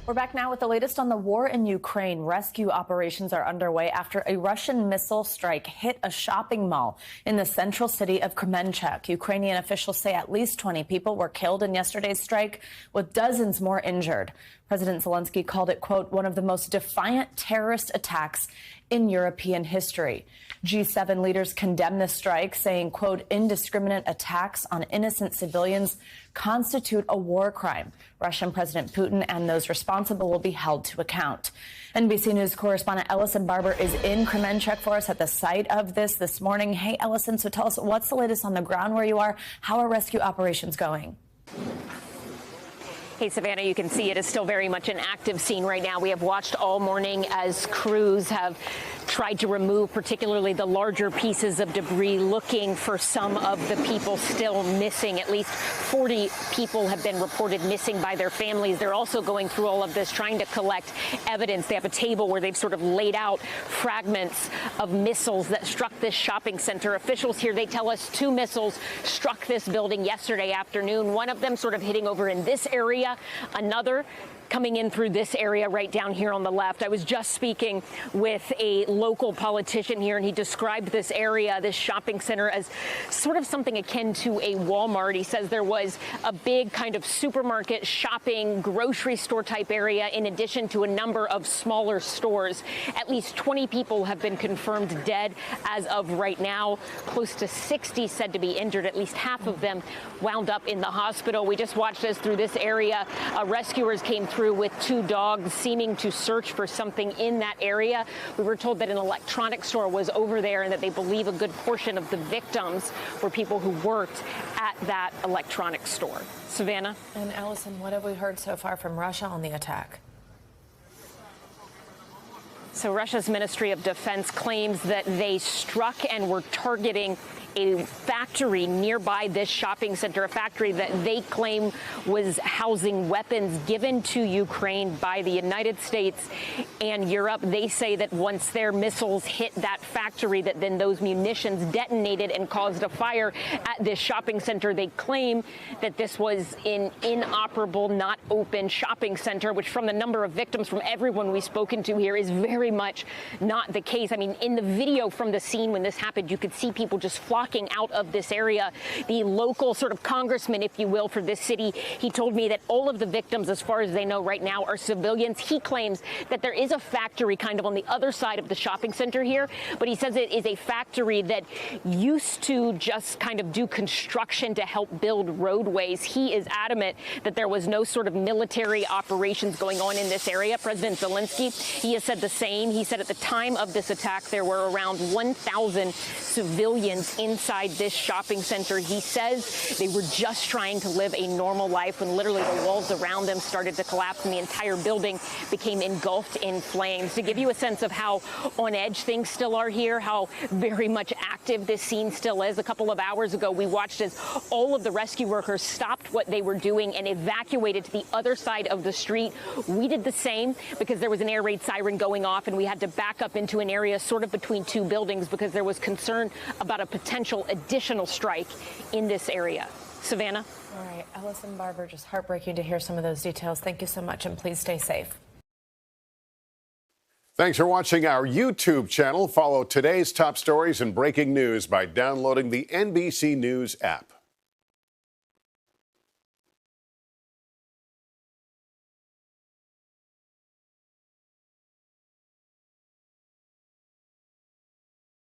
We're back now with the latest on the war in Ukraine. Rescue operations are underway after a Russian missile strike hit a shopping mall in the central city of Kremenchuk. Ukrainian officials say at least 20 people were killed in yesterday's strike, with dozens more injured. President Zelensky called it, quote, one of the most defiant terrorist attacks in European history. G7 leaders condemn the strike, saying, quote, indiscriminate attacks on innocent civilians constitute a war crime. Russian President Putin and those responsible will be held to account. NBC News correspondent Ellison Barber is in Kremenchuk for us at the site of this morning. Hey, Ellison, so tell us, what's the latest on the ground where you are? How are rescue operations going? Hey, Savannah, you can see it is still very much an active scene right now. We have watched all morning as crews have tried to remove particularly the larger pieces of debris, looking for some of the people still missing. At least 40 people have been reported missing by their families. They're also going through all of this, trying to collect evidence. They have a table where they've sort of laid out fragments of missiles that struck this shopping center. Officials here, they tell us 2 missiles struck this building yesterday afternoon, one of them sort of hitting over in this area, another coming in through this area right down here on the left. I was just speaking with a local politician here, and he described this area, this shopping center, as sort of something akin to a Walmart. He says there was a big kind of supermarket, shopping, grocery store type area, in addition to a number of smaller stores. At least 20 people have been confirmed dead as of right now. Close to 60 said to be injured. At least half of them wound up in the hospital. We just watched as through this area, rescuers came through with 2 dogs, seeming to search for something in that area. We were told that an electronics store was over there and that they believe a good portion of the victims were people who worked at that electronics store. Savannah? And Ellison, what have we heard so far from Russia on the attack? So Russia's Ministry of Defense claims that they struck and were targeting a factory nearby this shopping center, a factory that they claim was housing weapons given to Ukraine by the United States and Europe. They say that once their missiles hit that factory, that then those munitions detonated and caused a fire at this shopping center. They claim that this was an inoperable, not open shopping center, which from the number of victims from everyone we've spoken to here is very much not the case. I mean, in the video from the scene when this happened, you could see people just flocking out of this area. The local sort of congressman, if you will, for this city, he told me that all of the victims, as far as they know right now, are civilians. He claims that there is a factory kind of on the other side of the shopping center here, but he says it is a factory that used to just kind of do construction to help build roadways. He is adamant that there was no sort of military operations going on in this area. President Zelensky, he has said the same. He said at the time of this attack, there were around 1,000 civilians inside this shopping center. He says they were just trying to live a normal life when literally the walls around them started to collapse and the entire building became engulfed in flames. To give you a sense of how on edge things still are here, how very much active this scene still is, a couple of hours ago, we watched as all of the rescue workers stopped what they were doing and evacuated to the other side of the street. We did the same because there was an air raid siren going off and we had to back up into an area sort of between 2 buildings because there was concern about a potential additional strike in this area. Savannah? All right, Ellison Barber, just heartbreaking to hear some of those details. Thank you so much, and please stay safe. Thanks for watching our YouTube channel. Follow today's top stories and breaking news by downloading the NBC News app.